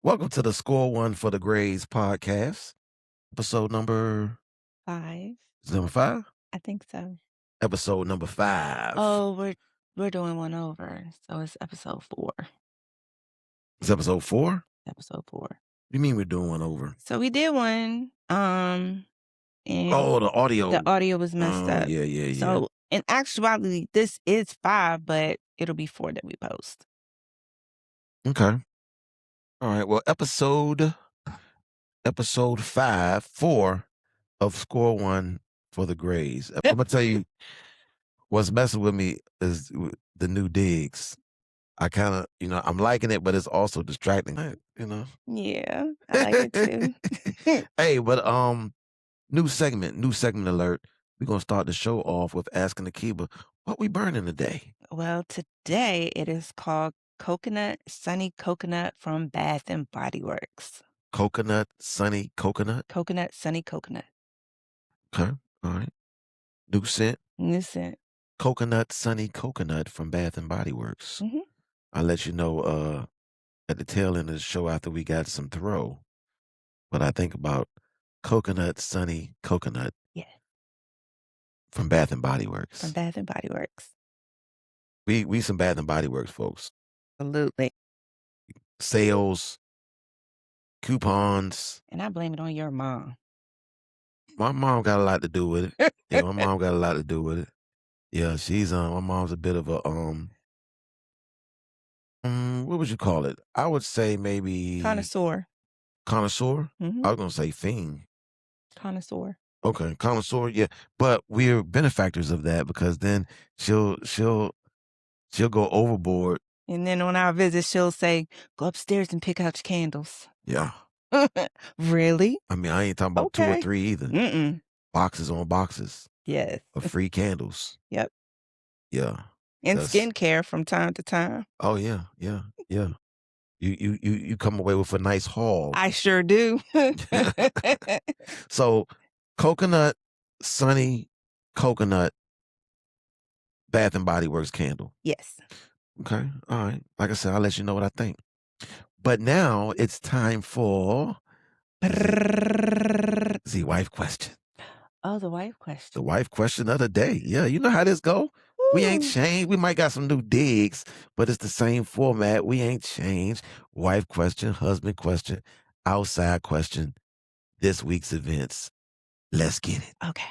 Welcome to the Score One for the Grades podcast, episode number 5. is it number 5? I think so. Episode number 5. Oh, we're doing one over, so it's episode 4. It's episode 4? Episode 4. What do you mean we're doing one over? So we did one, and Oh, the audio. the audio was messed up. Yeah. So in actuality, this is 5, but it'll be 4 that we post. Okay. All right. Well, episode 4 of Score One for the Grades. I'm gonna tell you what's messing with me is the new digs. I kind of, I'm liking it, but it's also distracting. Yeah, I like it too. Hey, but new segment alert. We're gonna start the show off with asking Akeeba what we burning today. Well, today it is called Sunny Coconut from Bath and Body Works. Sunny coconut. Coconut, Sunny Coconut. Okay, all right. New scent. New scent. Coconut, Sunny Coconut from Bath and Body Works. Mhm. I'll let you know at the tail end of the show after we got some throw. But I think about Coconut, Sunny Coconut. Yeah. From Bath and Body Works. From Bath and Body Works. We some Bath and Body Works folks. Absolutely. Sales, coupons. And I blame it on your mom. My mom got a lot to do with it. Yeah, my mom got a lot to do with it. Yeah, she's my mom's a bit of a what would you call it? I would say maybe Connoisseur. Connoisseur? Mhm. I was gonna say fiend. Connoisseur. Okay, connoisseur, yeah. But we're benefactors of that because then she'll go overboard. And then on our visits, she'll say, "Go upstairs and pick out your candles." Yeah. Really? I mean, I ain't talking about 2 or Okay. 3 either. Mm-mm. Boxes on boxes Yes. of free candles. Yep. Yeah. And That's- skincare from time to time. Oh yeah. You come away with a nice haul. I sure do. So, coconut, Sunny Coconut, Bath and Body Works candle. Yes. Okay, all right. Like I said, I'll let you know what I think. But now it's time for the wife question. Oh, the wife question. The wife question of the day. Yeah, you know how this go. We ain't Ooh. changed. We might got some new digs, but it's the same format. We ain't changed. Wife question, husband question, outside question, this week's events. Let's get it. Okay.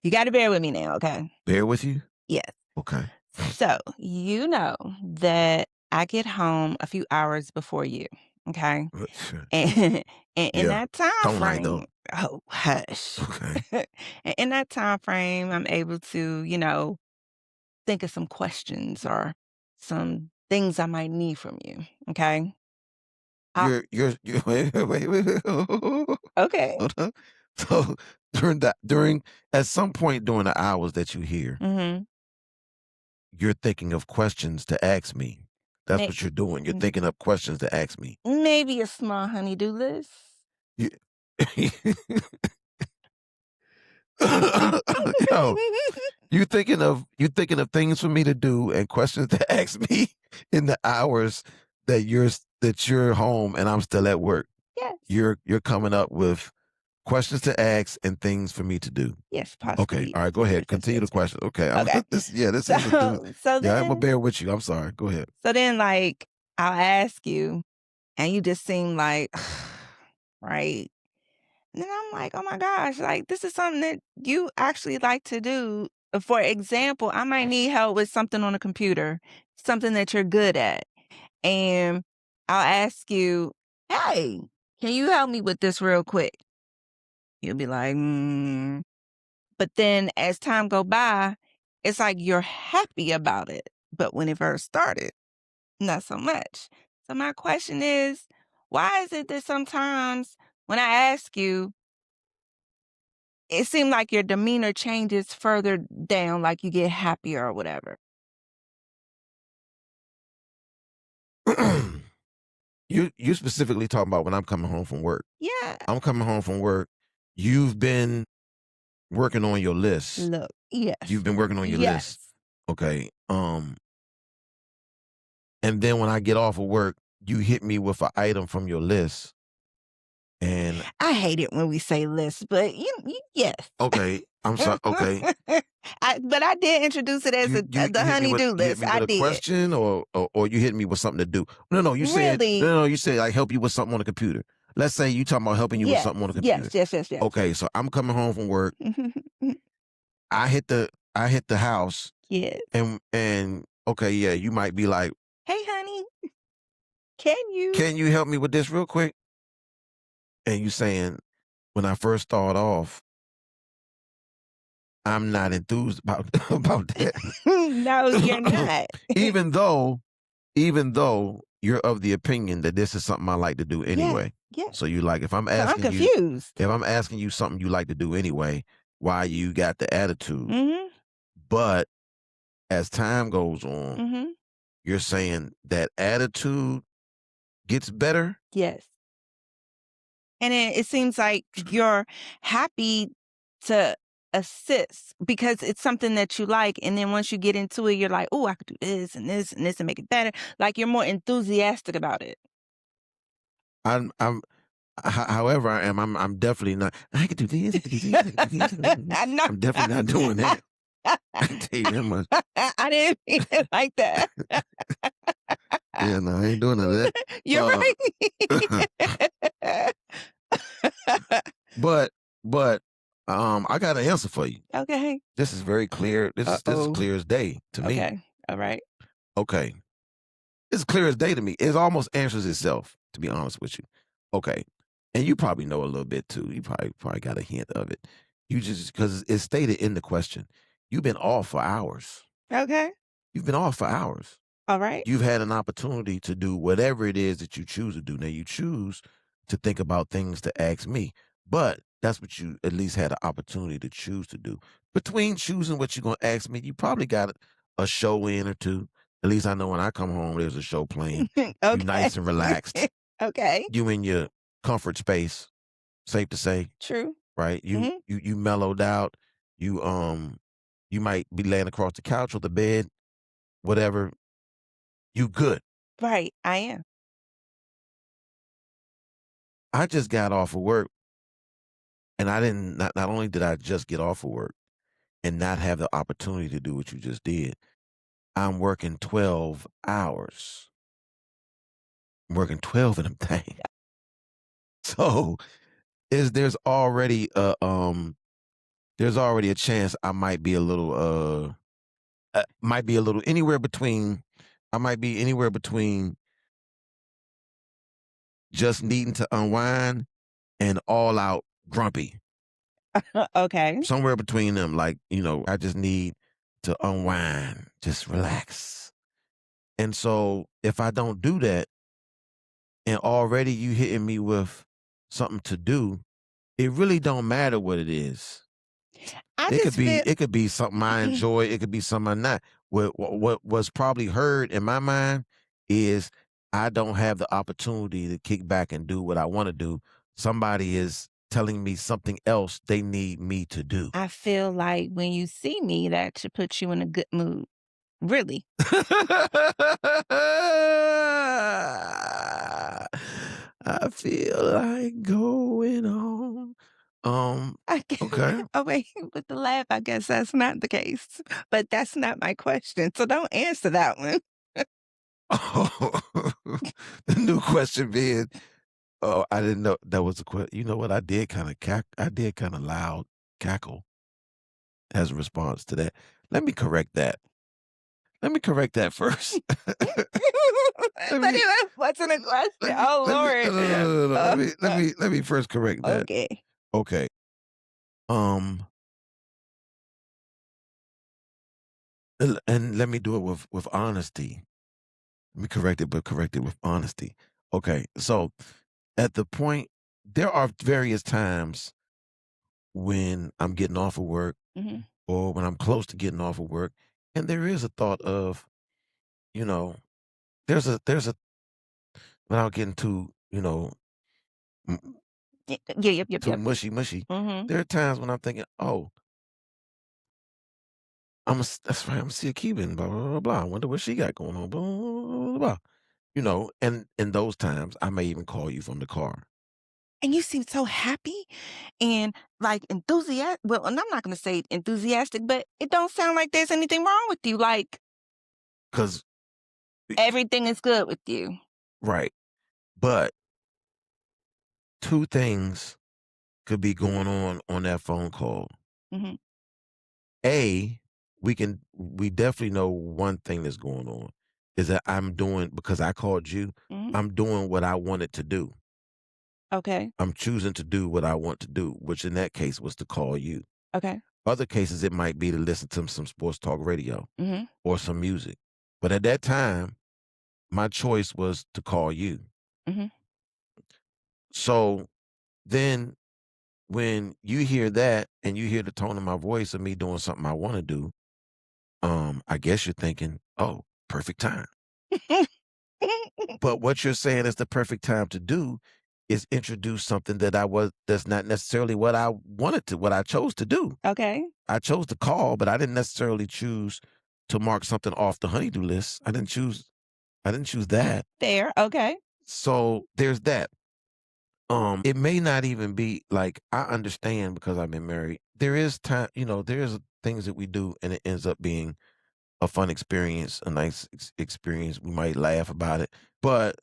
You got to bear with me now, okay? Bear with you? Yes. Okay. So, you know that I get home a few hours before you, okay? Sure. And in Yeah. that time Don't lie, frame, though. oh, hush. Okay. And in that time frame, I'm able to, think of some questions or some things I might need from you, okay? You're wait. Okay. Hold on. So at some point during the hours that you hear, Mhm. you're thinking of questions to ask me. That's May- what you're doing. You're thinking of questions to ask me. Maybe a small honey-do list. You, Yo, you thinking of things for me to do and questions to ask me in the hours that you're home and I'm still at work. Yes. You're coming up with questions to ask and things for me to do. Yes, possibly. Okay, all right, go ahead. Yes, Continue the question. Okay. Okay. This is So yeah, I'm then, gonna bear with you. I'm sorry. Go ahead. so then, like, I'll ask you, and you just seem like, right? And then I'm like, oh my gosh, like, this is something that you actually like to do. For example, I might need help with something on a computer, something that you're good at. And I'll ask you, hey, can you help me with this real quick? You'll be like, But then as time go by, it's like you're happy about it. But when it first started, not so much. So my question is, why is it that sometimes when I ask you, it seems like your demeanor changes further down, like you get happier or whatever? You specifically talking about when I'm coming home from work. Yeah. I'm coming home from work. You've been working on your list. Look, yes. You've been working on your Yes. list. Okay. And then when I get off of work, you hit me with an item from your list, and I hate it when we say list, but you yes. okay, I'm sorry. Okay, But I did introduce it as the honey-do you hit list. me I with a did. question, or you hit me with something to do. No, you said Really? no, you said like help you with something on the computer. Let's say you talking about helping you with Yes. something on the Yes, computer. yes, yes, yes. Okay, so I'm coming home from work. I hit the house, Yes. and okay, yeah, you might be like, "Hey, honey, can you?" can you help me with this real quick? And you saying when I first start off, I'm not enthused about about that. No, you're not. even though even though you're of the opinion that this is something I like to do Yes, anyway. yes. So you like So I'm confused. if I'm asking you something you like to do anyway, why you got the attitude? Mhm, But as time goes on, mhm. you're saying that attitude gets better. Yes. And it seems like you're happy to assist because it's something that you like, and then once you get into it, you're like, "Oh, I could do this and this and this and make it better." Like, you're more enthusiastic about it. I'm however I am, I'm definitely not. I could do this. I could do this. I could do this. I could do this. I know. I'm definitely not doing that. I can tell you that much. I didn't mean it like that. Yeah, no, I ain't doing none of that. You're Uh, right. but but I got an answer for you. Okay. This is very clear. This is Uh-oh. clear as day to me. Okay. Alright. Okay. It's clear as day to me. It almost answers itself, to be honest with you. Okay. And you probably know a little bit too. You probably got a hint of it. You just because it's stated in the question. You've been off for hours. Okay. You've been off for hours. Alright. You've had an opportunity to do whatever it is that you choose to do. Now you choose to think about things to ask me, but that's what you at least had an opportunity to choose to do. Between choosing what you're gonna ask me, you probably got a show in or two. At least I know when I come home, there's a show playing. You Okay. nice and relaxed. Okay. You in your comfort space, safe to say, True. right? Mhm. You mellowed out. You you might be laying across the couch or the bed, whatever. You good. Right. I am. I just got off of work and I didn't not only did I just get off of work and not have the opportunity to do what you just did, I'm working 12 hours. I'm working 12 of them things. So is there's already a chance I might be a little anywhere between I might be anywhere between just needing to unwind and all out grumpy. Okay. Somewhere between them, like, I just need to unwind, just relax. And so if I don't do that and already you hitting me with something to do, it really don't matter what it is. I just feel It could be something I enjoy, it could be something I not. What was probably heard in my mind is I don't have the opportunity to kick back and do what I want to do. Somebody is telling me something else they need me to do. I feel like when you see me, that should put you in a good mood. Really. I feel like going home. I g Okay. Oh, wait, with the laugh, I guess that's not the case, but that's not my question, so don't answer that one. The new question being, oh, I didn't know that was a question. You know what? I did kind of loud cackle as a response to that. Let me correct that. Let me correct that first. Let But me it wasn't a question. Oh, no, no, no, Lord. no, no. Let me first correct that. Okay. Okay. Um, and let me do it with honesty. Let me correct it, but correct it with honesty. Okay. So at the point, there are various times when I'm getting off of work Mhm. or when I'm close to getting off of work, and there is a thought of, you know, there's a without getting too, m- Yeah, yep, yep, too yep. mushy. Mhm. There are times when I'm thinking, oh, that's right, I'm see a Cuban, blah blah blah blah. I wonder what she got going on, blah blah blah. Blah. And in those times, I may even call you from the car. And you seem so happy and, like, enthusiastic. Well, and I'm not gonna say enthusiastic, but it don't sound like there's anything wrong with you, like, 'Cause everything is good with you. right. But 2 things could be going on that phone call. Mhm, A, we definitely know one thing that's going on is that I'm doing because I called you, mhm. I'm doing what I wanted to do. Okay, I'm choosing to do what I want to do, which in that case was to call you. okay. Other cases, it might be to listen to some sports talk radio Mhm, or some music. But at that time, my choice was to call you. mhm. So then when you hear that and you hear the tone of my voice of me doing something I want to do, I guess you're thinking, oh, perfect time. But what you're saying is the perfect time to do is introduce something that's not necessarily what I chose to do. Okay, I chose to call, but I didn't necessarily choose to mark something off the honeydew list. I didn't choose that. fair, okay. So there's that. It may not even be like I understand because I've been married. There is time, there's things that we do and it ends up being a fun experience, a nice experience. We might laugh about it, but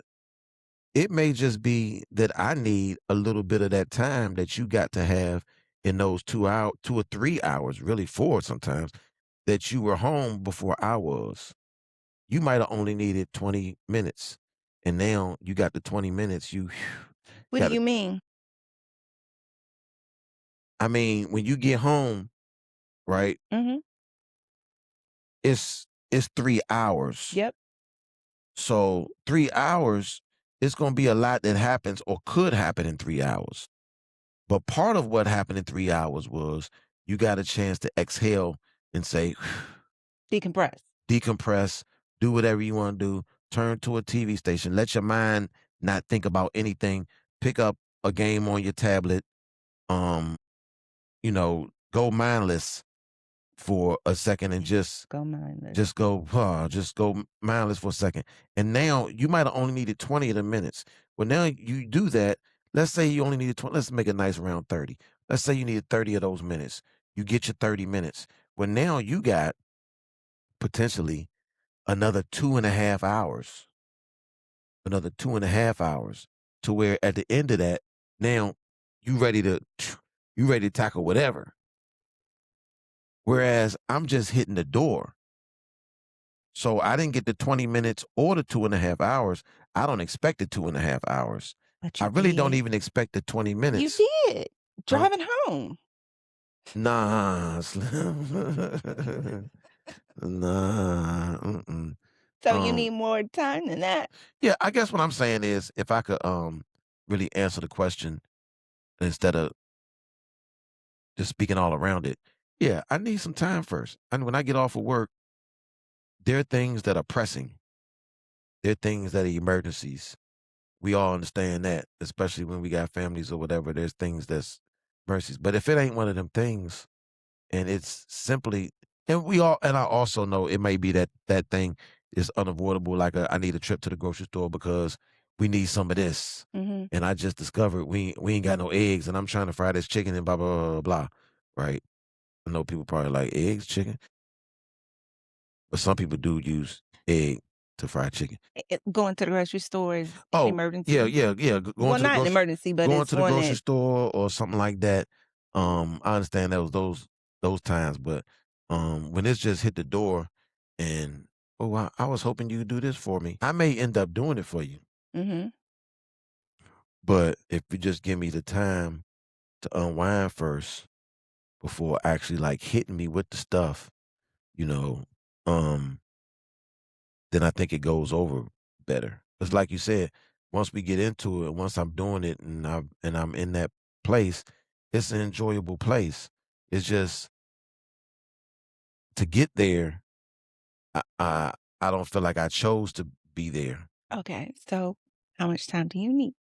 it may just be that I need a little bit of that time that you got to have in those 2 or 3 hours, really 4 sometimes, that you were home before I was. You might have only needed 20 minutes. And now you got the 20 minutes. You What do got it. you mean? I mean, when you get home, right, Mhm, it's 3 hours. yep. So 3 hours, it's gonna be a lot that happens or could happen in 3 hours. But part of what happened in 3 hours was you got a chance to exhale and say, Decompress. decompress, do whatever you want to do, turn to a TV station, let your mind not think about anything, pick up a game on your tablet, um, go mindless for a second and Go mindless. just go mindless for a second. And now you might have only needed 20 of the minutes. Well, now you do that. Let's say you only needed 20. Let's make a nice round 30. Let's say you needed 30 of those minutes. You get your 30 minutes. Well, now you got potentially another 2.5 hours, another 2.5 hours to where at the end of that, now you ready to you ready to tackle whatever. Whereas I'm just hitting the door. So I didn't get the 20 minutes or the 2.5 hours. I don't expect the 2.5 hours. But I you really don't did. even expect the 20 You minutes. did. Huh? Driving home. Nah, Slim. Nah. Mm-mm. So you Um, need more time than that. yeah, I guess what I'm saying is if I could really answer the question instead of just speaking all around it, yeah, I need some time first. And when I get off of work, there are things that are pressing. There are things that are emergencies. We all understand that, especially when we got families or whatever. There's things that's mercies. But if it ain't one of them things, and it's simply, and I also know it may be that that thing is unavoidable. Like I need a trip to the grocery store because we need some of this, Mhm. and I just discovered we ain't got no eggs, and I'm trying to fry this chicken and blah blah blah blah. Blah, right? I know people probably like eggs, chicken, but some people do use egg to fry chicken. Going to the grocery store is Oh, yeah, emergency. yeah, yeah, Well, not an emergency, but going it's to the one grocery that store or something like that. I understand that was those times, but, when it's just hit the door and, "Oh, I was hoping you'd do this for me." I may end up doing it for you, mhm, but if you just give me the time to unwind first before actually, like, hitting me with the stuff, you know, um then I think it goes over better. It's like you said, once we get into it, once I'm doing it and I'm in that place, it's an enjoyable place. It's just to get there, I don't feel like I chose to be there. okay, so how much time do you need?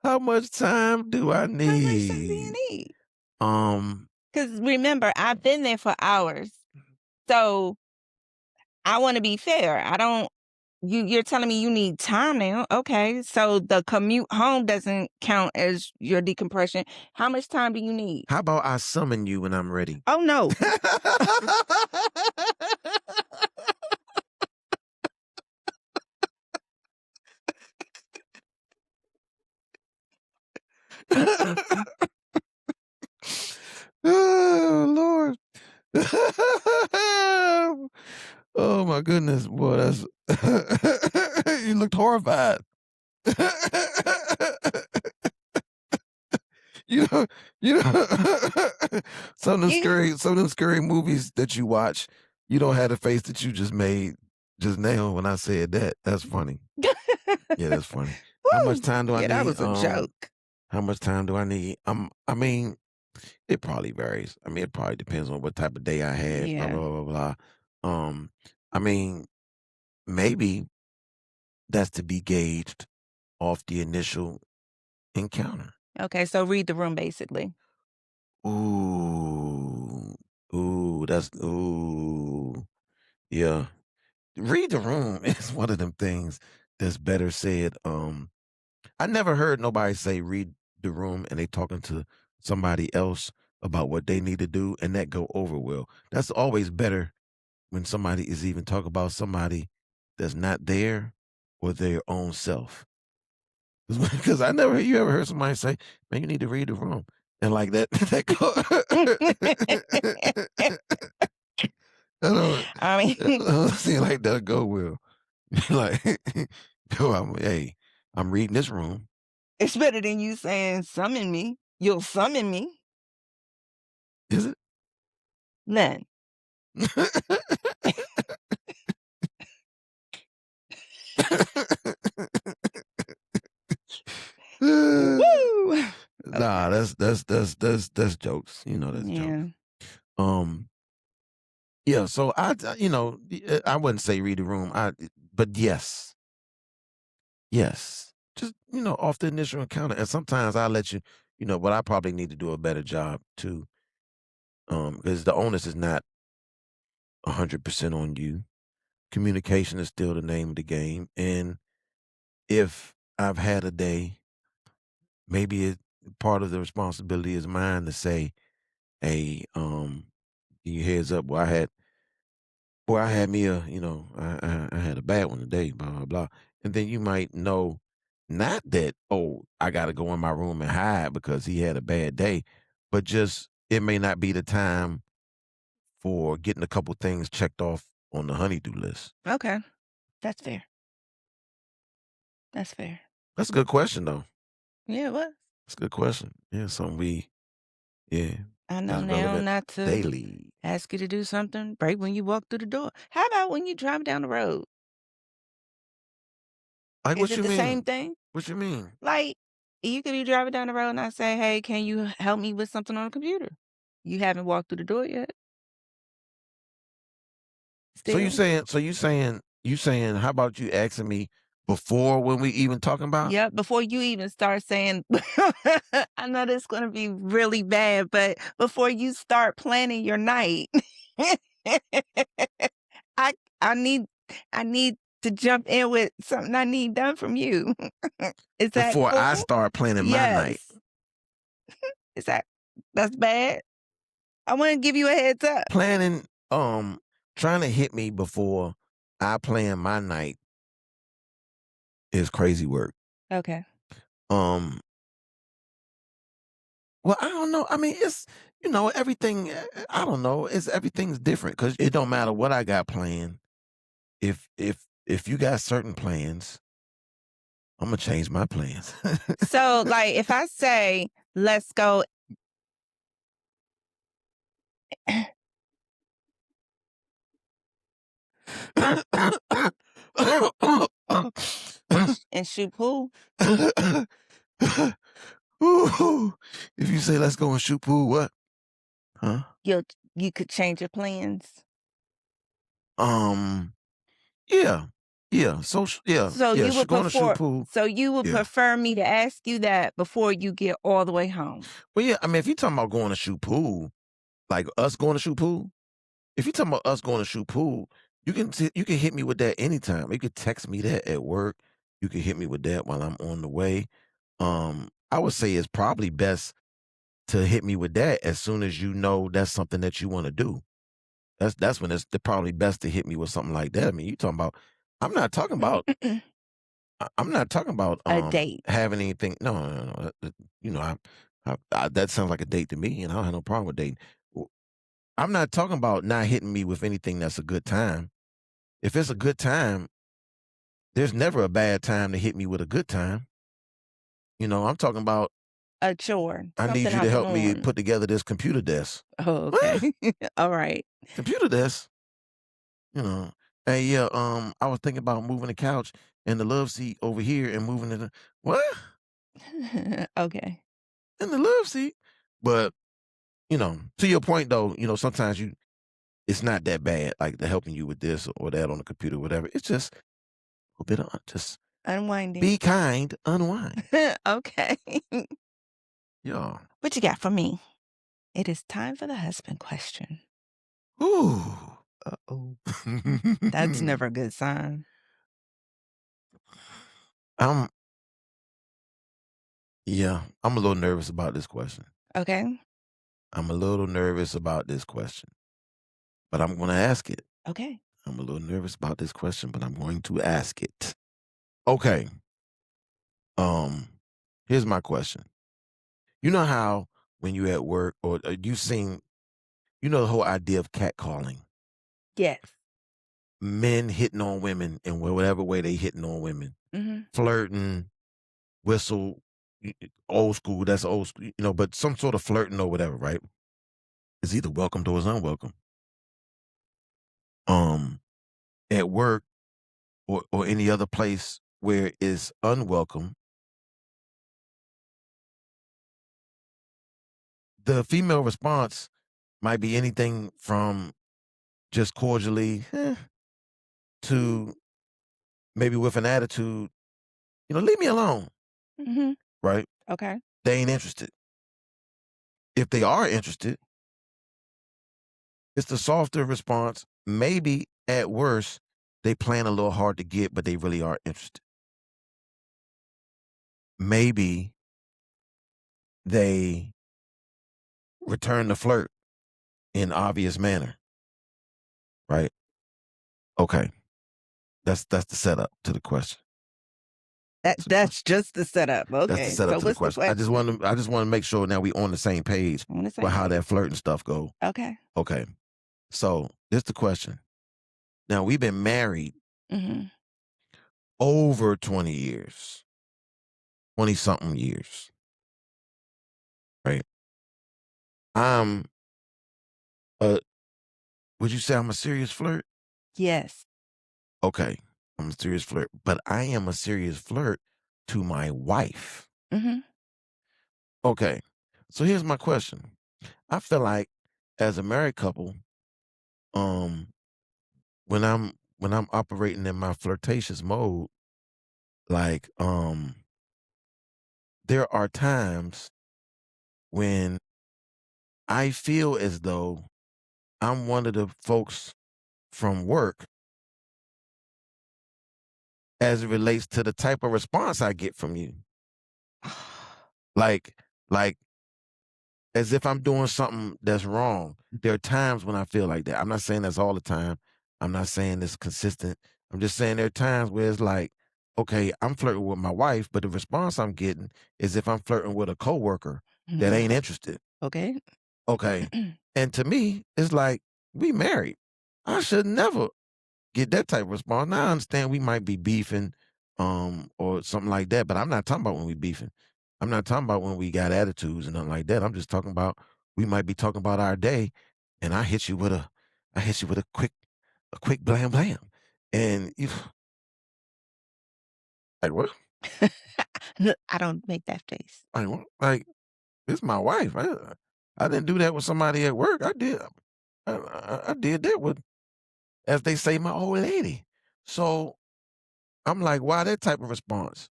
How much time do I How much time do need? you need? Um, Because remember, I've been there for hours, so I wanna be fair. I don't you're telling me you need time now. Okay, so the commute home doesn't count as your decompression. How much time do you need? How about I summon you when I'm ready? Oh, no. Oh, Lord. Oh my goodness, boy, that's you looked horrified. You know, you know, You some of them scary movies that you watch, you don't have the face that you just made just now when I said that. That's funny. Yeah, that's funny. How much Woo! time do I Yeah, that need? was a joke. How much time do I need? I mean, it probably varies. I mean, it probably depends on what type of day I had, blah, Yeah. blah, blah, blah, blah. I mean, maybe that's to be gauged off the initial encounter. Okay, so read the room, basically. Ooh. Ooh. Yeah. Read the room is one of them things that's better said. I never heard nobody say read the room and they talking to somebody else about what they need to do and that go over well. That's always better when somebody is even talking about somebody that's not there or their own self. Because I never you ever heard somebody say, "Man, you need to read the room," and like that. That I don't. I I mean, don't seem like that go well. Like, yo, I'm reading this room. it's better than you saying, "Summon me." You'll summon me. Is it? Len. Woo! Nah, Okay. that's jokes. You know that's jokes. Yeah. Um, yeah. So I wouldn't say read the room. But yes, just off the initial encounter, and sometimes I let you, but I probably need to do a better job too. Because the onus is not 100% on you. Communication is still the name of the game, and if I've had a day, maybe part of the responsibility is mine to say, "Hey, give you heads up. I had me I had a bad one today, blah blah blah." And then you might know, not that, oh, I got to go in my room and hide because he had a bad day, but just it may not be the time for getting a couple things checked off on the honeydew list. Okay. That's fair. That's fair. That's a good question, though. Yeah, it was. That's a good question. Yeah, something yeah, I know that's now relevant not to daily. ask you to do something right when you walk through the door. How about when you drive down the road? Like, Is what it you the same mean? thing? What you mean? Like, you could be driving down the road and I say, "Hey, can you help me with something on the computer?" You haven't walked through the door yet. So Still. you saying, how about you asking me before when we even talking about? Yep, before you even start saying I know this is gonna be really bad, but before you start planning your night, I I need I need to jump in with something I need done from you. Is that Before I cool? start planning my night. Yes. Is that's bad? I wanna give you a heads up. Planning, trying to hit me before I plan my night is crazy work. Okay. Um, well, I don't know. I mean, it's everything. I don't know. It's everything's different because it don't matter what I got planned. If you got certain plans, I'm gonna change my plans. So, like, if I say, "Let's go and shoot pool," Ooh, if you say let's go and shoot pool, what? Huh? you you could change your plans. Um, yeah, yeah. So Yeah. you would Going to shoot prefer pool. so you would Yeah. prefer me to ask you that before you get all the way home? Well, yeah. I mean, if you talking about going to shoot pool, like us going to shoot pool, if you talking about us going to shoot pool, you can hit me with that anytime. You could text me that at work. You could hit me with that while I'm on the way. I would say it's probably best to hit me with that as soon as you know that's something that you wanna do. That's when it's the probably best to hit me with something like that. I mean, you talking about I'm not talking about I'm not talking about, A date. having anything no, you know, I that sounds like a date to me, and I don't have no problem with dating. W I'm not talking about not hitting me with anything that's a good time. If it's a good time, there's never a bad time to hit me with a good time. I'm talking about, A chore, "I need something you to out the help me norm. put together this computer desk." Oh, okay. "What? Alright. Computer desk?" You know? "Hey, yeah, I was thinking about moving the couch and the love seat over here and moving it" "What? Okay. In the love seat?" But, to your point though, sometimes it's not that bad, like, they're helping you with this or that on the computer, whatever. It's just a bit of just Unwinding. be kind, unwind. Okay. Yeah. What you got for me? It is time for the husband question. Ooh. Uh-oh. That's never a good sign. I'm yeah, I'm a little nervous about this question. Okay. I'm a little nervous about this question, but I'm gonna ask it. Okay. I'm a little nervous about this question, but I'm going to ask it. Okay. Um, Here's my question. You know how when you're at work or the whole idea of catcalling, Yes. men hitting on women in whatever way they hitting on women, Mhm. flirting, whistle, old school, that's old school, but some sort of flirting or whatever, right? It's either welcomed or it's unwelcome. Um, at work or any other place where it's unwelcome, the female response might be anything from just cordially to maybe with an attitude, leave me alone, Mhm. right? Okay. They ain't interested. If they are interested, it's the softer response. Maybe at worst, they plan a little hard to get, but they really are interested. Maybe they return the flirt in obvious manner, right? Okay. That's the setup to the question. That's the That's question. just the setup. That's the Okay. setup So to the what's the question. I just question? want to I just want to make sure now we on the same page On the with same how page. that flirting stuff go. Okay. Okay. So this the question. Now we've been married Mhm. over 20 years, 20 something years, right? I'm a would you say I'm a serious flirt? Yes. Okay. I'm a serious flirt, but I am a serious flirt to my wife. Mhm. Okay. So here's my question. I feel like as a married couple, um, when I'm operating in my flirtatious mode, like, there are times when I feel as though I'm one of the folks from work as it relates to the type of response I get from you. Like like as if I'm doing something that's wrong. There are times when I feel like that. I'm not saying that's all the time. I'm not saying it's consistent. I'm just saying there are times where it's like, okay, I'm flirting with my wife, but the response I'm getting is if I'm flirting with a coworker that Mhm. ain't interested. Okay. Okay. And to me, it's like, we married. I should never get that type of response. Now I understand we might be beefing, or something like that, but I'm not talking about when we beefing. I'm not talking about when we got attitudes and nothing like that. I'm just talking about we might be talking about our day, and I hit you with a quick blam blam, and you like what? I don't make that face. Like what? Like it's my wife. I didn't do that with somebody at work. I did that with, as they say, my old lady. So I'm like, why that type of response?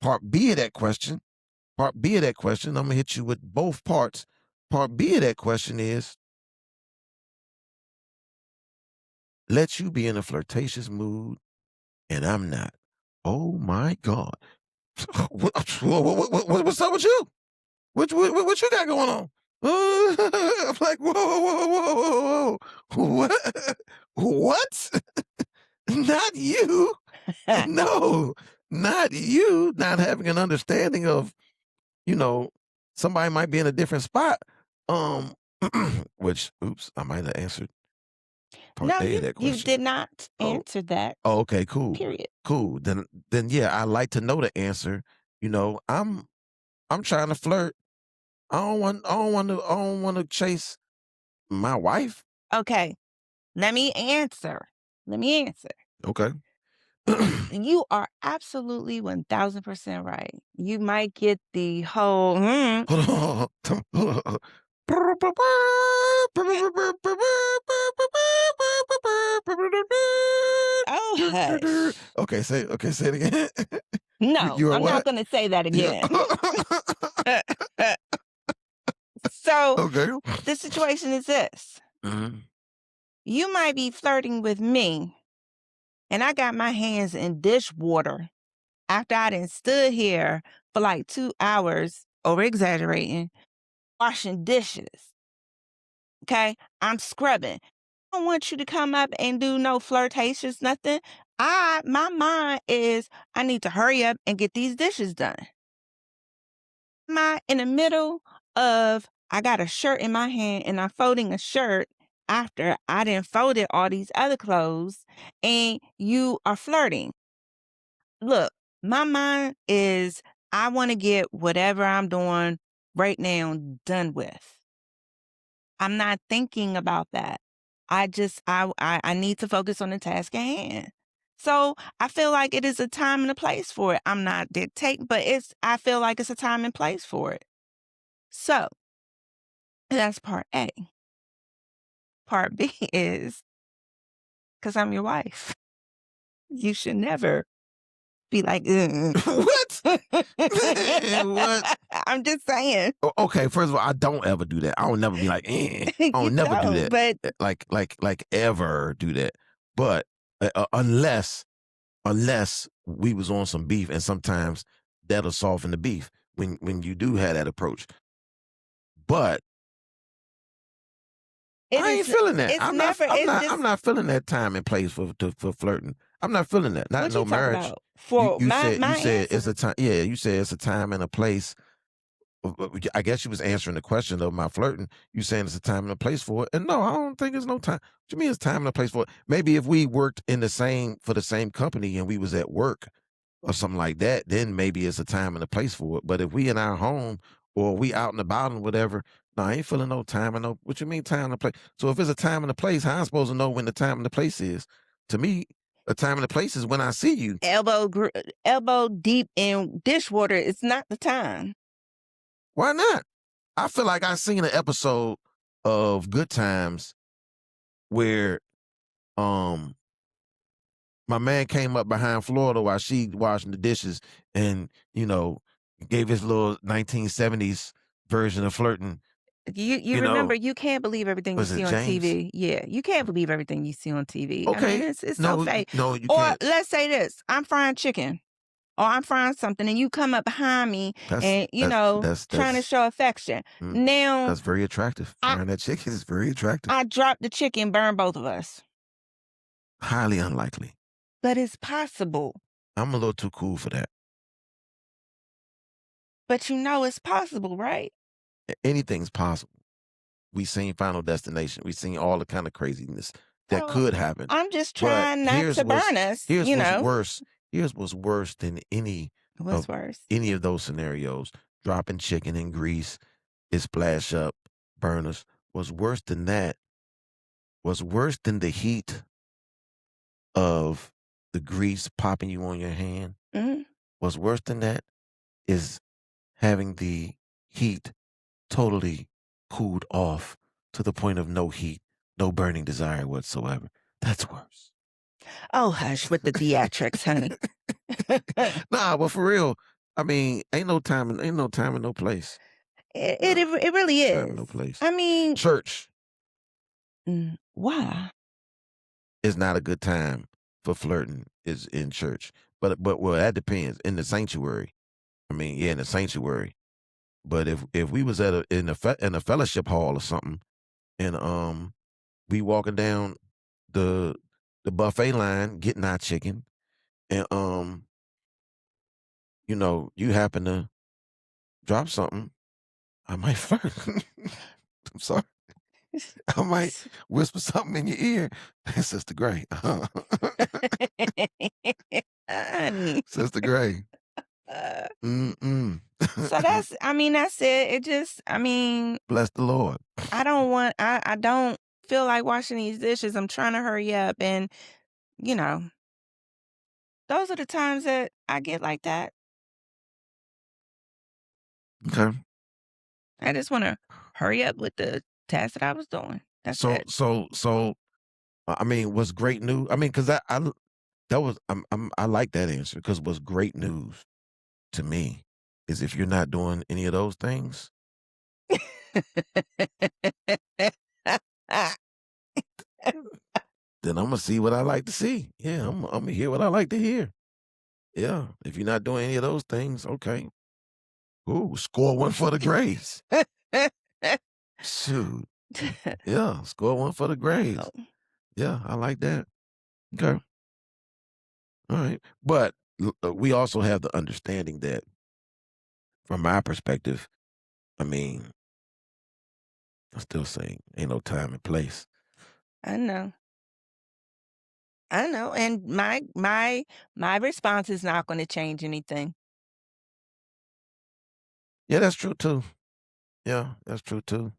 Part B of that question Part B of that question, I'm gonna hit you with both parts. Part B of that question is, let you be in a flirtatious mood and I'm not. Oh my God. What's up with you? What you got going on? I'm like, whoa, whoa, whoa, whoa, whoa. What? What? Not you. No, not you. Not having an understanding of, you know, somebody might be in a different spot. Um, which, oops, I might have answered part No, A of you that you question. did not Oh, answer that, oh, okay, cool, period. cool. Then yeah, I like to know the answer. I'm trying to flirt. I don't want to chase my wife. Okay, let me answer. Let me answer. Okay. You are absolutely 1000% right. You might get the whole, Hold on. Hold on. oh, hush. Okay, say it again. You No, you are I'm not what? gonna say that Yeah. again. So, Okay. the situation is this. Mhm. You might be flirting with me, and I got my hands in dishwater after I done stood here for like 2 hours, over exaggerating, washing dishes, okay? I'm scrubbing. I don't want you to come up and do no flirtations, nothing. My mind is, I need to hurry up and get these dishes done. Am I in the middle of, I got a shirt in my hand and I'm folding a shirt after I done folded all these other clothes and you are flirting? Look, my mind is, I want to get whatever I'm doing right now done with. I'm not thinking about that. I need to focus on the task at hand. So I feel like it is a time and a place for it. I'm not dictating, but I feel like it's a time and place for it. So that's part A. Part B is, because I'm your wife. You should never be like, "Ugh." What? What? I'm just saying. Okay, first of all, I don't ever do that. I don't never be like, eh. I You don't never do don't, that. but Like ever do that. But unless we was on some beef, and sometimes that'll soften the beef when you do have that approach. But it I is ain't feeling that. it's never it's I'm just not feeling that time and place for flirting. I'm not feeling that. Not in what you no talk marriage. about. You For you said you my said it's answer, a time. Yeah, you said it's a time and a place. I guess you was answering the question of my flirting. You saying it's a time and a place for it. And no, I don't think it's no time. What you mean it's time and a place for it? Maybe if we worked in the same for the same company and we was at work or something like that, then maybe it's a time and a place for it. But if we in our home or we out and about and whatever, no, I ain't feeling no time and no. What you mean time and a place? So if it's a time and a place, how I'm supposed to know when the time and the place is? To me, a time and a place is when I see you. elbow deep in dishwater, it's not the time. Why not? I feel like I seen an episode of Good Times where um my man came up behind Florida while she washing the dishes and gave his little 1970s version of flirting. You You remember, know, you can't believe everything you was see it on James? TV. Yeah, you can't believe everything you see on TV. I mean, Okay, it's so no, fake. no, you Or can't. let's say this, I'm frying chicken or I'm frying something and you come up behind me That's and, that's trying to that's show affection. mm, Now, that's very attractive. I Frying that chicken is very attractive. I drop the chicken, burn both of us. Highly unlikely. But it's possible. I'm a little too cool for that. But it's possible, right? Anything's possible. We seen Final Destination. We seen all the kind of craziness that So could happen. I'm just But trying not to burn us, here's what's worse. Here's what's worse than What's of worse? any of those scenarios. Dropping chicken in grease, it splash up, burn us. What's worse than that, what's worse than the heat of the grease popping you on your hand, Mhm. what's worse than that is having the heat totally cooled off to the point of no heat, no burning desire whatsoever. That's worse. Oh, hush with the theatrics, honey. Nah, but for real, I mean, ain't no time and no place. No It really time and is. no place. I mean, Church. why? is not a good time for flirting is in church. But well, that depends. In the sanctuary. I mean, yeah, in the sanctuary. But if we was at in a fellowship hall or something, and we walking down the the buffet line getting our chicken, and you happen to drop something, I might flirt. I'm sorry. I might whisper something in your ear. Sister Gray. Honey. Sister Gray. Uh, Mm-mm. so I mean, that's it. It just, I mean, Bless the Lord. I don't feel like washing these dishes. I'm trying to hurry up. And, you know, those are the times that I get like that. Okay. I just want to hurry up with the task that I was doing. That's So it. so so I mean, was great news. I mean, because that was I like that answer because what's great news to me is if you're not doing any of those things, then I'm gonna see what I like to see. Yeah, I'm gonna hear what I like to hear. Yeah, if you're not doing any of those things, okay. Ooh, score one for the grades. Shoot. Yeah, score one for the Oh, grades. Yeah, I like that. Okay. All right. But we also have the understanding that from my perspective, I mean, I still say ain't no time and place. I know. I know. And my response is not going to change anything. Yeah, that's true too. Yeah, that's true too.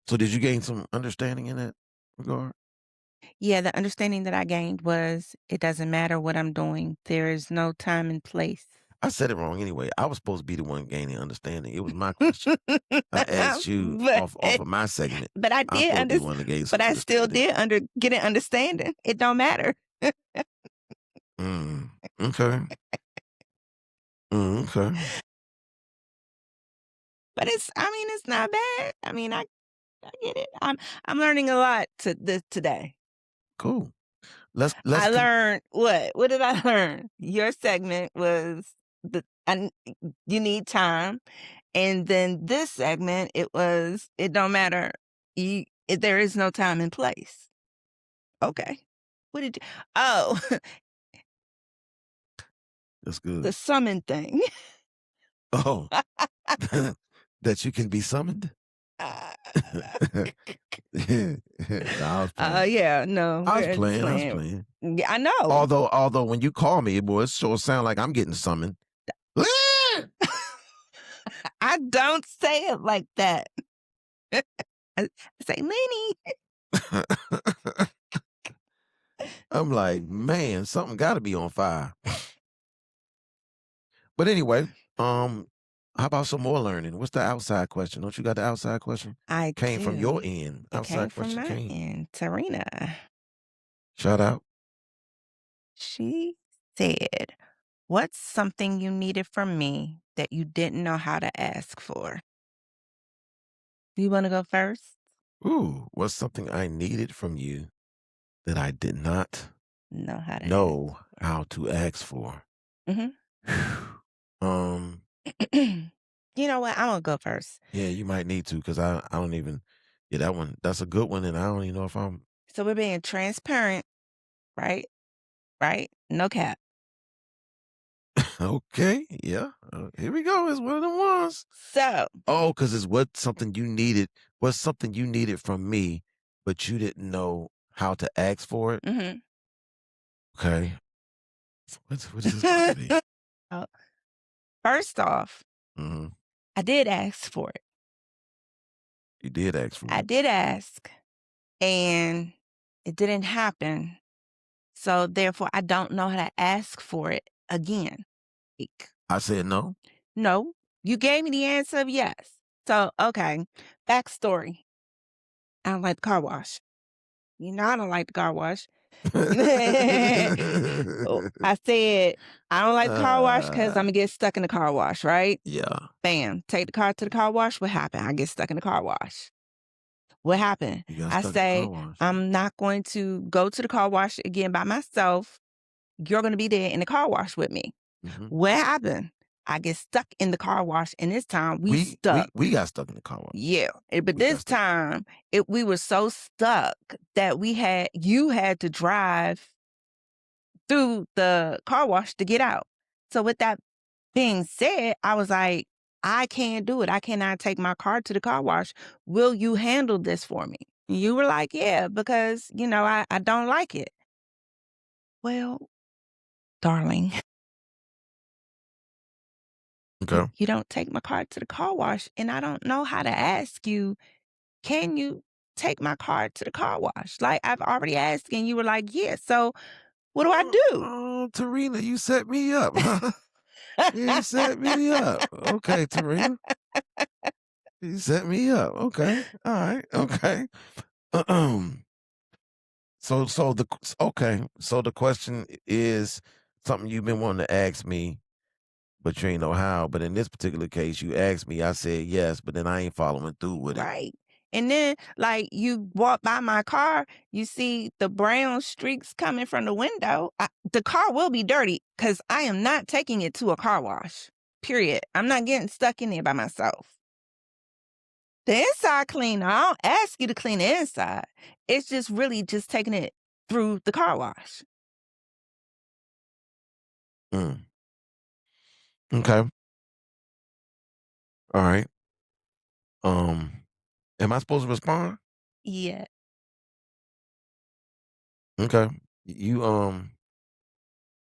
So did you gain some understanding in that regard? Yeah, the understanding that I gained was it doesn't matter what I'm doing. There is no time and place. I said it wrong anyway. I was supposed to be the one gaining understanding. It was my question. I asked you but off of my segment. but I I'm did supposed to be under the one to gain some but I still understanding. did get an understanding. It don't matter. Mm, okay. Okay. But I mean, it's not bad. I mean, I get it. I'm learning a lot today. Cool. Let's I learned what? What did I learn? Your segment was you need time, and then this segment it was it don't matter. There is no time and place. Okay. What did you? Oh, That's the good. summon thing. Oh, that you can be summoned? No, I was playing. Yeah, no, I was we're just playing. I was playing. playing. Yeah, I know. Although when you call me, boy, it sure sound like I'm getting summoned. Lyn! I don't say it like that. I say, Lenny. I'm like, man, something got to be on fire. But anyway, um, how about some more learning? What's the outside question? Don't you got the outside question? I Came from your do. end. It came Outside from question my came. end. Tarina. Shout out. She said, "What's something you needed from me that you didn't know how to ask for?" You want to go first? Ooh, what's something I needed from you that I did not Know how to ask know how to ask for? for. Phew. Um, You know what? I'm gonna go first. yeah, you might need to because I don't even. Yeah, that one. That's a good one, and I don't even know if I'm So we're being transparent, right? Right? No cap. okay. Yeah, here we go. It's one of the ones. So, Oh, because it's what something you needed. What's something you needed from me, but you didn't know how to ask for it. mhm. Okay, what is this about to be? Oh, first off, Hmm. I did ask for it. You did ask for I it. did ask, and it didn't happen. So therefore, I don't know how to ask for it again. Like, I said no. no, you gave me the answer of yes. So, okay, backstory. I don't like the car wash. You know, I don't like the car wash. Oh, I said, I don't like the car wash because I'm uh, going to get stuck in the car wash, right? yeah. Bam. Take the car to the car wash. What happened? I get stuck in the car wash. What happened? You got I stuck in the car say, wash. I'm not going to go to the car wash again by myself. You're going to be there in the car wash with me. Mhm. What happened? I get stuck in the car wash, and this time we We we stuck. we got stuck in the car wash. Yeah, but We got this stuck. time we were so stuck that you had to drive through the car wash to get out. So with that being said, I was like, I can't do it. I cannot take my car to the car wash. Will you handle this for me? You were like, yeah, because I don't like it. Well, darling, Okay. you don't take my car to the car wash, and I don't know how to ask you, can you take my car to the car wash? Like, I've already asked, and you were like, yeah. So what do I Oh, do? oh, Tarina, you set me up, huh? You set me up. Okay, Tarina. You set me up. Okay. All right. Okay. Okay. So the question is something you've been wanting to ask me, but you ain't know how. But in this particular case, you asked me, I said yes, but then I ain't following through with it. Right. And then, like, you walk by my car, you see the brown streaks coming from the window. The car will be dirty because I am not taking it to a car wash. Period. I'm not getting stuck in there by myself. The inside cleaner, I don't ask you to clean the inside. It's just really just taking it through the car wash. Mm. Okay. All right. Am I supposed to respond? Yeah. Okay. You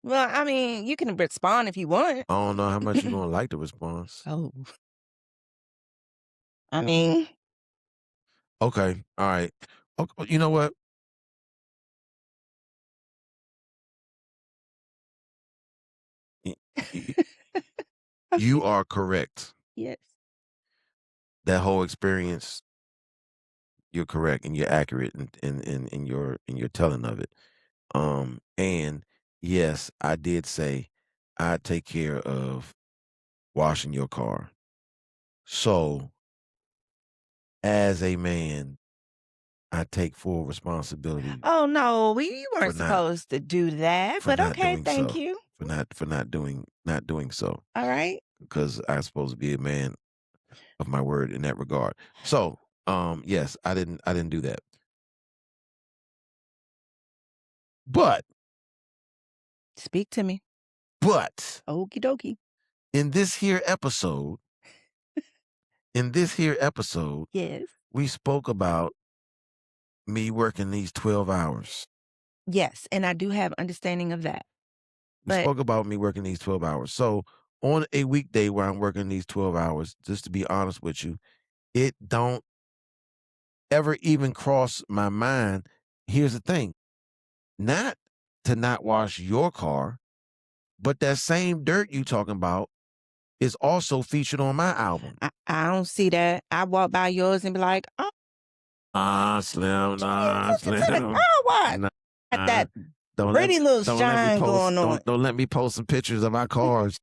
Well, I mean, you can respond if you want. I don't know how much you're gonna like the response. Oh, I mean, Okay. All right. Okay, you know what? Y- y- You are correct. yes. That whole experience, you're correct and you're accurate in your telling of it. And yes, I did say I take care of washing your car. So as a man, I take full responsibility Oh, no, you for weren't not supposed to do that, for but not okay, doing thank so. you. For not doing so. Alright. Because I'm supposed to be a man of my word in that regard. So yes, I didn't do that. But Speak to me. but Okie dokie. in this here episode, in this here episode, Yes. we spoke about me working these 12 hours. Yes, and I do have understanding of that. We But spoke about me working these 12 hours. So on a weekday where I'm working these 12 hours, just to be honest with you, it don't ever even cross my mind. Here's the thing, not to not wash your car, but that same dirt you talking about is also featured on my album. I don't see that. I walk by yours and be like, "Oh, Slim, took it to the Slim. car wash." Nah, Got that don't let pretty little don't let me shine post going on. don't let me post some pictures of our cars.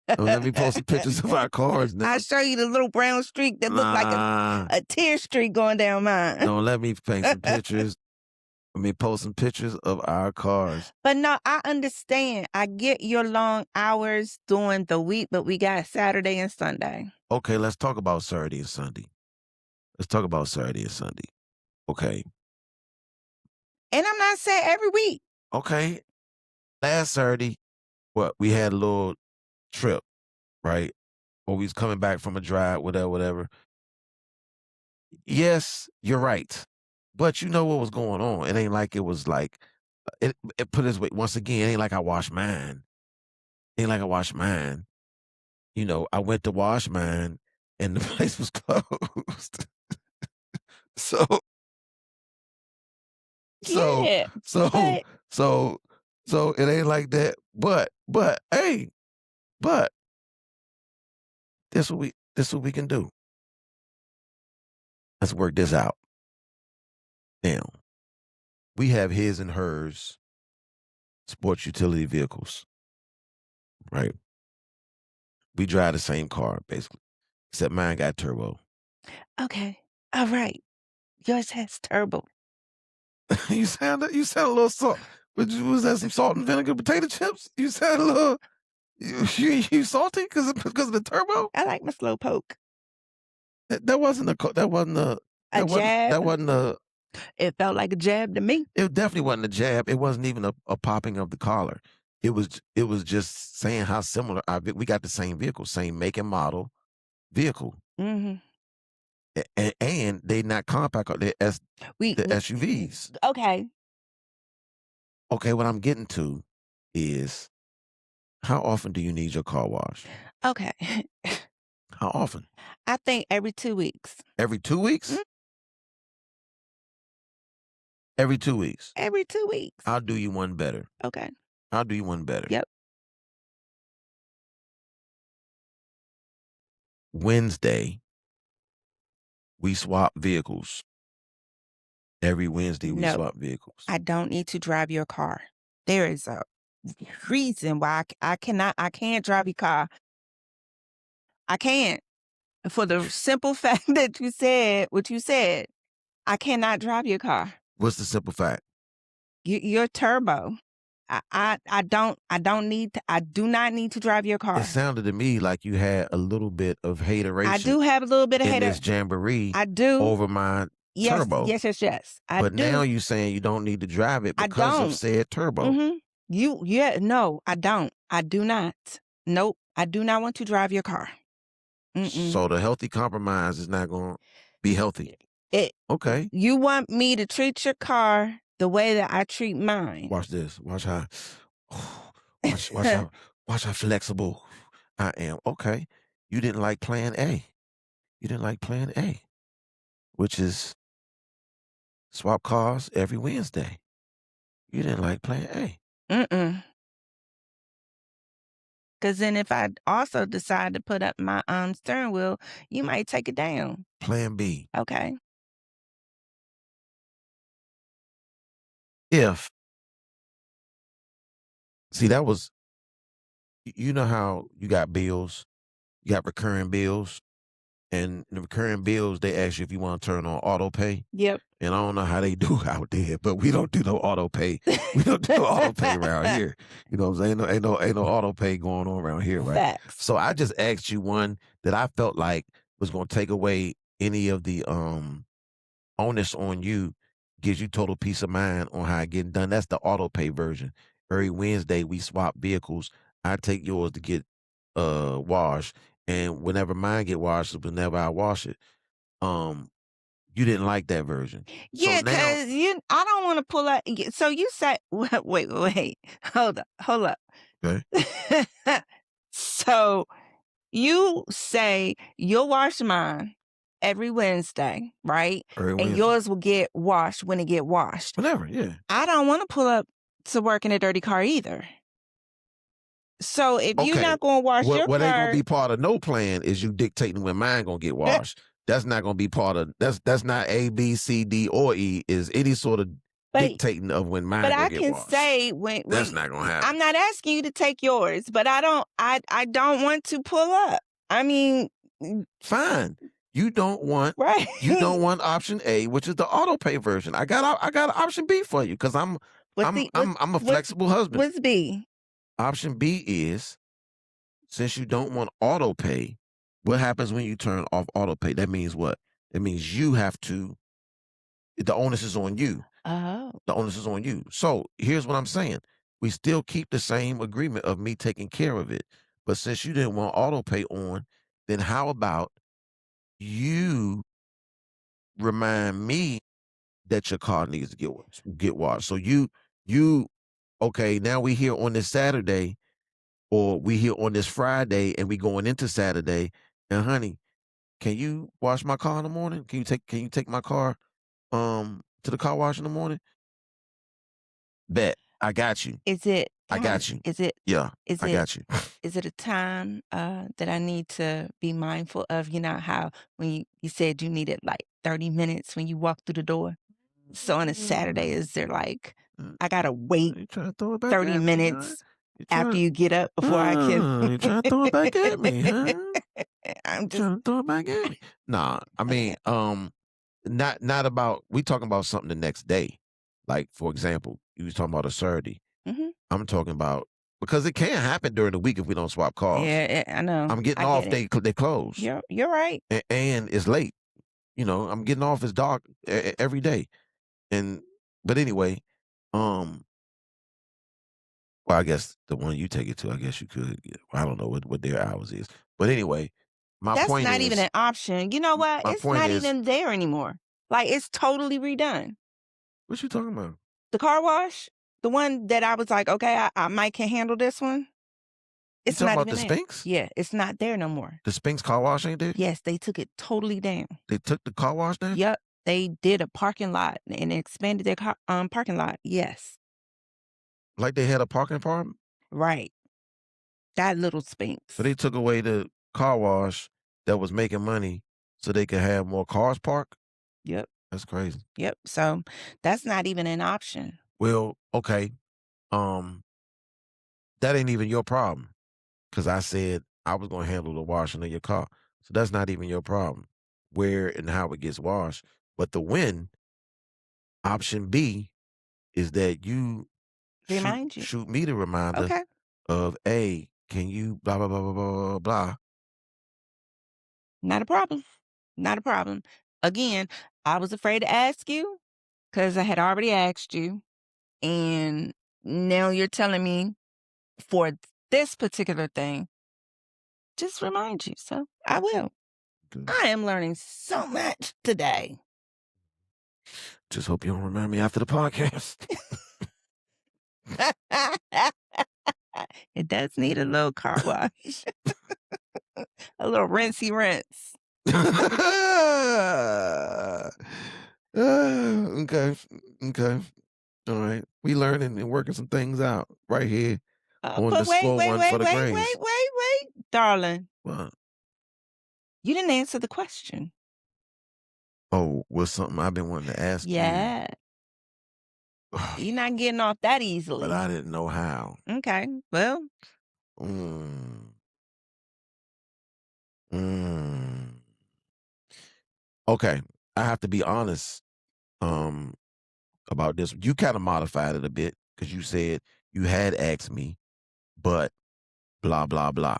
Don't let me post some pictures of our cars I now. show you the little brown streak that looked like Nah, a tear streak going down mine. don't let me paint some pictures. Let me post some pictures of our cars. But no, I understand. I get your long hours during the week, but we got Saturday and Sunday. Okay, let's talk about Saturday and Sunday. Let's talk about Saturday and Sunday. Okay. And I'm not saying every week. Okay. Last Saturday, what we had a little trip, right? Or we was coming back from a drive, whatever, whatever. Yes, you're right. But you know what was going on. It ain't like it was like it put it this way. Once again, it ain't like I washed mine. Ain't like I washed mine. You know, I went to wash mine and the place was closed. So so Yeah. so But so so it ain't like that. But hey, but this what we can do. Let's work this out. Now, we have his and hers sports utility vehicles, right? We drive the same car, basically, except mine got turbo. okay. All right. Yours has turbo. You sound a little salt. Was that some salt and vinegar potato chips? You sound a little you salty because of the turbo? I like my slow poke. That wasn't a that wasn't a A jab. that wasn't a It felt like a jab to me. it definitely wasn't a jab. It wasn't even a popping of the collar. It was just saying how similar we got the same vehicle, same make and model vehicle. Mhm. And they not compact, the We SUVs. okay, Okay, what I'm getting to is how often do you need your car washed? okay. How often? I think every 2 weeks. Every 2 weeks? Mm, Every 2 weeks. every 2 weeks. I'll do you one better. Okay. I'll do you one better. Yep. Wednesday, we swap vehicles. Every Wednesday, we No, swap vehicles. I don't need to drive your car. There is a reason why I can't drive your car. I can't. For the simple fact that you said what you said. I cannot drive your car. What's the simple fact? You're turbo. I do not need to drive your It car. sounded to me like you had a little bit of I hateration do have a little bit of in hater. this jamboree I do. over my Yes, turbo. yes. I But do. now you saying you don't need to drive it I because of don't. said turbo. No, I don't. I do not. Nope. I do not want to drive your car. Mm-mm. So the healthy compromise is not going to be healthy. Okay. You want me to treat your car the way that I treat mine. Watch this. Watch how watch how flexible I am. Okay. You didn't like plan A. You didn't like plan A, which is swap cars every Wednesday. You didn't like plan A. Mm-mm. Because then if I also decide to put up my steering wheel, you might take it down. Plan B. Okay. If see that was you know how you got bills, you got recurring bills, and the recurring bills they ask you if you want to turn on auto pay. Yep. And I don't know how they do out there, but we don't do no auto pay. We don't do no auto pay around here. You know what I'm saying? Ain't no auto pay going on around here, right? Facts. So I just asked you one that I felt like was gonna take away any of the onus on you, gives you total peace of mind on how it getting done. That's the auto pay version. Every Wednesday we swap vehicles. I take yours to get washed. And whenever mine get washed, whenever I wash it, you didn't like that version. Yeah, So now, because I don't want to pull out. So you say, wait, hold up. okay, So you say you'll wash mine every Wednesday, right? every And Wednesday. yours will get washed when it get washed. Whatever, yeah. I don't want to pull up to work in a dirty car either. So if you're Okay. not going to wash your What ain't car, gonna be part of no plan is you dictating when mine gonna get washed. That's not gonna be part of that's not A, B, C, D, or E, is any sort of But- dictating of when mine but gonna I get can washed. say when That's not gonna happen. I'm not asking you to take yours, but I don't want to pull up. I mean, Fine. You don't want right? you don't want option A, which is the auto pay version. I got option B for you because I'm a flexible husband. What's B? Option B is, since you don't want auto pay, what happens when you turn off auto pay? That means what? It means you have to, the onus is on you. Oh. The onus is on you. So here's what I'm saying. We still keep the same agreement of me taking care of it. But since you didn't want auto pay on, then how about you remind me that your car needs to get washed? So you okay, now we here on this Saturday, or we here on this Friday and we going into Saturday, and honey, can you wash my car in the morning? Can you take my car to the car wash in the morning? Bet. I got you. Is it? I got you. Is it? Yeah. Is I it? got you. Is it a time that I need to be mindful of? You know how when you said you needed like 30 minutes when you walk through the door. So on a Saturday, is there like I gotta wait You trying to throw it back 30 at me, minutes huh? after you get up before I can? You trying to throw it back at me, huh? I'm just Trying to throw it back at me. Nah, I mean, not about we talking about something the next day. Like, for example, you was talking about a Saturday. Mhm. I'm talking about because it can happen during the week if we don't swap cars. Yeah, I know. I'm getting I get off, it. they close, You're right. and it's late. I'm getting off, it's dark every day. And but anyway, um, well, I guess the one you take it to, I guess you could. I don't know what their hours is, but anyway, my That's point not even is, an option. You know what? my It's point not is, even there anymore. Like, it's totally redone. what you talking about? The car wash, the one that I was like, "Okay, I might can handle this one." You It's talking not about even the there. Sphinx? Yeah, it's not there no more. The Sphinx car wash ain't there? Yes, they took it totally down. They took the car wash down? Yep, they did a parking lot and expanded their parking lot. Yes, Like they had a parking apartment? right. That little So Sphinx. they took away the car wash that was making money so they could have more cars parked? Yep, That's crazy. yep. So that's not even an option. Well, okay. Um, that ain't even your problem. Cause I said I was gonna handle the washing of your car. So that's not even your problem. Where and how it gets washed. But the win, option B, is that you shoot Remind you. shoot me the reminder Okay, of, hey, can you blah blah blah blah blah blah blah. not a problem. Not a problem. Again, I was afraid to ask you because I had already asked you. And now you're telling me for this particular thing, just remind you. So I will. Good. I am learning so much today. Just hope you don't remember me after the podcast. It does need a little car wash, a little rinsey rinse. Okay. Okay. All right. We learning and working some things out right here on the But wait, score wait, one wait, for the wait, Grays. wait, wait, wait, darling. Well, You didn't answer the question. oh, was something I've been wanting to ask you, Yeah, you're not getting off that but easily. I didn't know how. Okay, well, Mm, mm. Okay. I have to be honest about this. You kind of modified it a bit because you said you had asked me, but blah, blah, blah.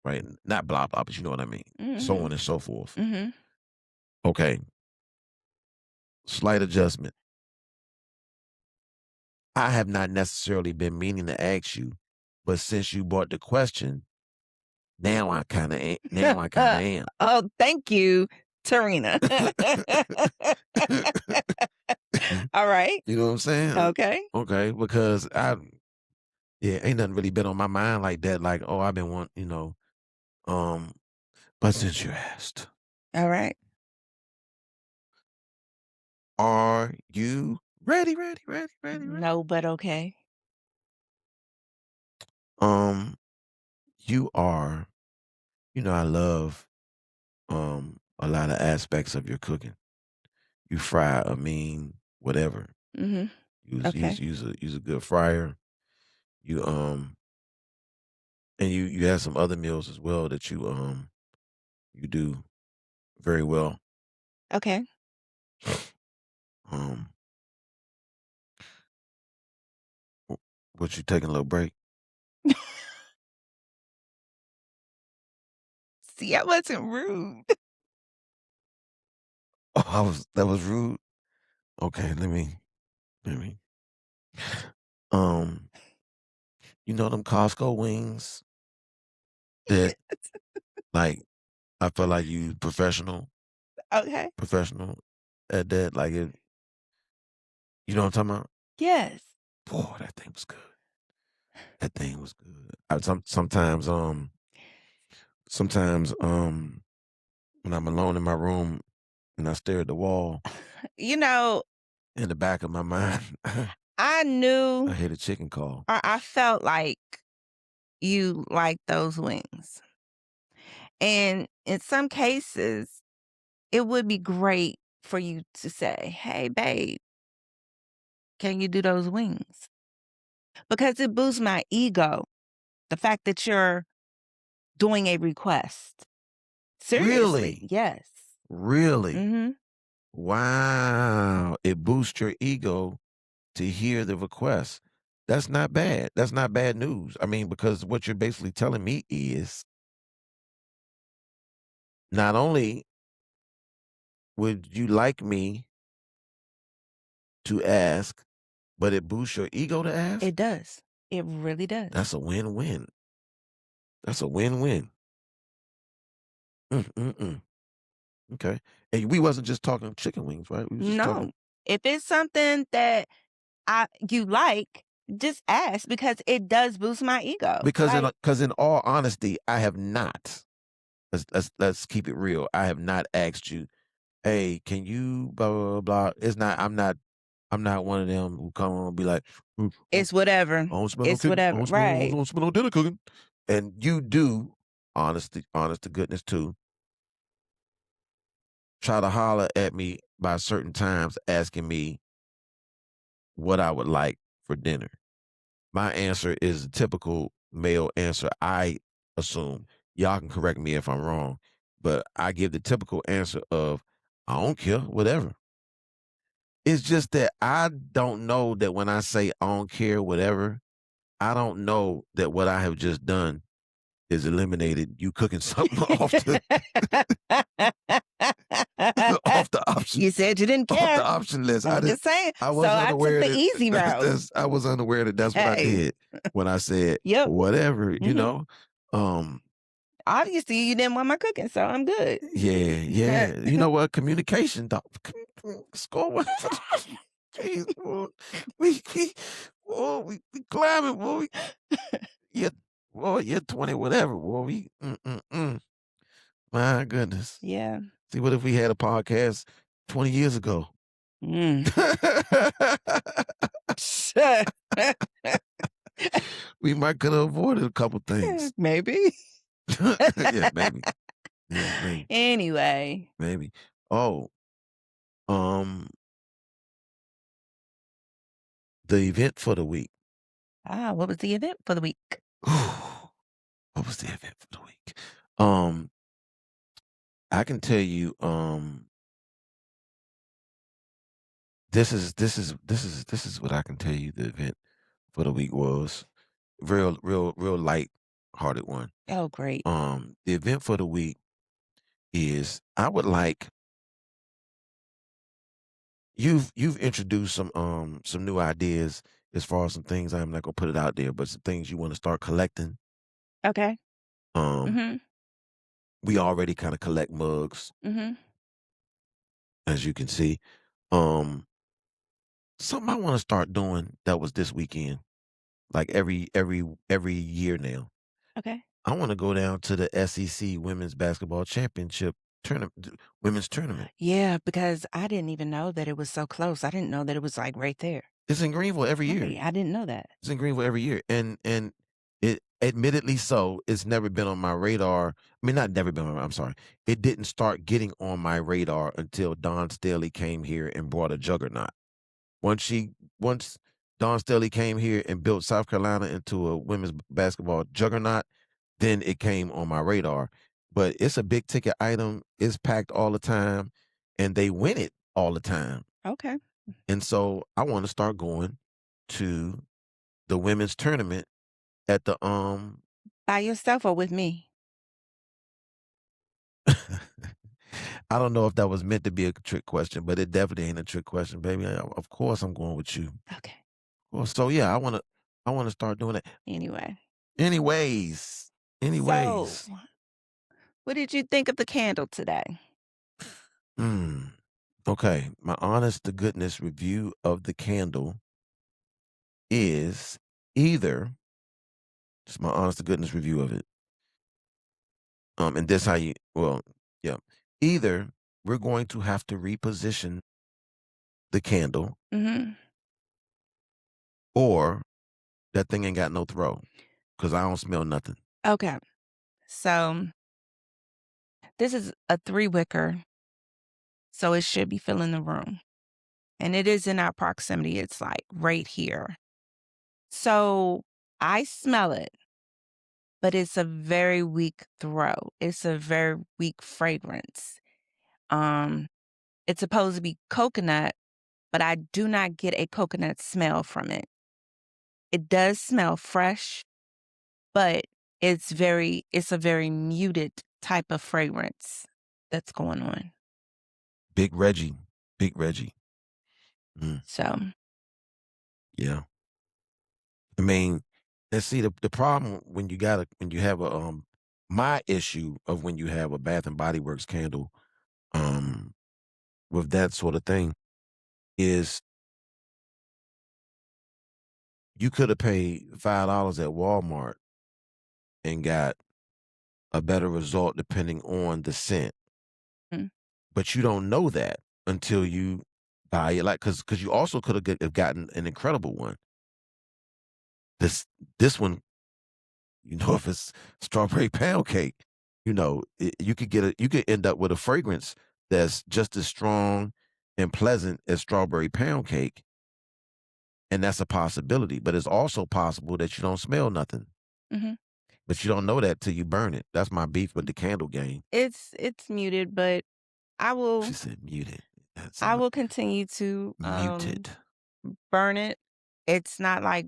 Right? Not blah, blah, but you know what I mean. So mm-hmm, on and so forth. mm-hmm. Okay. Slight adjustment. I have not necessarily been meaning to ask you, but since you brought the question, now I kind of am. Oh, thank you, Tarina. All right. You know what I'm saying? Okay. Okay, because yeah, ain't nothing really been on my mind like that. Like, oh, I've been um, but since you asked, All right. are you ready, ready, ready, ready, ready? No, but okay. Um, you are, I love a lot of aspects of your cooking. You fry a mean whatever. Mhm. Use Okay. use a use a good fryer. You and you have some other meals as well that you do very well. Okay. Um, what you taking a little break? See, I wasn't rude. Oh, that was rude. Okay, let me. Um, you know them Costco wings that like I feel like you Okay. professional at that. Like it, you know what I'm talking about? Yes. Boy, that thing was good. That thing was good. Sometimes when I'm alone in my room and I stare at the wall, You know, in the back of my mind, I I knew hear the chicken call. I felt like you like those wings. And in some cases, it would be great for you to say, "Hey, babe, can you do those wings?" Because it boosts my ego. The fact that you're doing a request. Seriously, Really? yes. Really? Mhm. Wow. It boosts your ego to hear the request. That's not bad. That's not bad news. I mean, because what you're basically telling me is not only would you like me to ask, but it boosts your ego to ask? It does. It really does. That's a win-win. That's a win-win. Mm. Okay. And we wasn't just talking chicken wings, right? We was just No. talking If it's something that you like, just ask because it does boost my ego. because Like, in all honesty, I have not. Let's keep it real. I have not asked you, "Hey, can you blah blah blah?" It's not. I'm not one of them who come and be like, it's whatever. I don't smell no It's cooking. whatever. I Right. don't smell no dinner cooking." And you do, honest to goodness, too, try to holler at me by certain times, asking me what I would like for dinner. My answer is a typical male answer, I assume. Y'all can correct me if I'm wrong, but I give the typical answer of, I don't care, whatever. It's just that I don't know that when I say I don't care, whatever, I don't know that what I have just done is eliminated you cooking something off the option You said you didn't off the care. option list. I'm just saying. I So was I took unaware the that easy route. I was unaware that that's what I Hey. did when I said Yep. whatever, you Mhm. know? Um, Obviously, you didn't want my cooking, so I'm good. yeah. You know what? Communication, dog. Score one for jeez, boy. We we climbing, boy. Yeah, boy, you're 20, whatever, boy. My goodness. Yeah. See, what if we had a podcast 20 years ago? Mm. We might could have avoided a couple things. Maybe. Yeah, maybe. Yeah, maybe. Anyway. Maybe. Oh, um, the event for the week. What was the event for the week? What was the event for the week? Um, I can tell you, this is what I can tell you the event for the week was. Real light-hearted one. Oh, great. The event for the week is I would like you've introduced some new ideas as far as some things. I'm not gonna put it out there, but some things you want to start collecting. Okay. Um, Mhm. we already kind of collect mugs, Mhm. as you can see. Um, something I want to start doing that was this weekend, like every year now. Okay. I want to go down to the SEC Women's Basketball Championship women's tournament. Yeah, because I didn't even know that it was so close. I didn't know that it was, like, right there. It's in Greenville every year. Right, I didn't know that. It's in Greenville every year, and it admittedly so, it's never been on my radar. I mean, not never been on. I'm sorry. It didn't start getting on my radar until Dawn Staley came here and brought a juggernaut. Once Dawn Staley came here and built South Carolina into a women's basketball juggernaut, then it came on my radar. But it's a big ticket item. It's packed all the time, and they win it all the time. Okay. And so I want to start going to the women's tournament at the By yourself or with me? I don't know if that was meant to be a trick question, but it definitely ain't a trick question, baby. Of course I'm going with you. Okay. Well, so yeah, I wanna start doing it. Anyway. Anyways, So, anyways. what did you think of the candle today? Mm. Okay, my honest to goodness review of the candle is either just my honest to goodness review of it. And this how you well, yeah. Either we're going to have to reposition the candle Mhm. or that thing ain't got no throw, cause I don't smell nothing. Okay. So, this is a 3 wicker, so it should be filling the room, and it is in our proximity. It's, like, right here. So, I smell it, but it's a very weak throw. It's a very weak fragrance. Um, It's supposed to be coconut, but I do not get a coconut smell from it. It does smell fresh, but it's a very muted type of fragrance that's going on. Big Reggie. Big Reggie. Mm, So, yeah. I mean, and see the problem when when you have a my issue of when you have a Bath and Body Works candle um with that sort of thing is you could have paid $5 at Walmart and got a better result depending on the scent. mm, But you don't know that until you buy it, like, because you also could have gotten an incredible one. This one, if it's strawberry pound cake, you could end up with a fragrance that's just as strong and pleasant as strawberry pound cake, and that's a possibility. But it's also possible that you don't smell nothing, mhm. but you don't know that till you burn it. That's my beef with the candle game. It's muted, but I She will said muted. That's I will continue to, muted. burn it. It's not like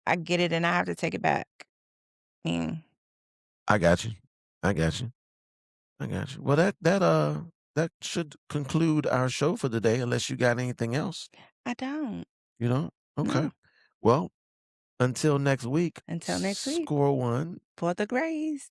I get it and I have to take it back. Mm, I got you. I got you. I got you. Well, that should conclude our show for today, unless you got anything else. I don't. You know? Okay. No. Well, until next week, Until next week, score one. for the grays.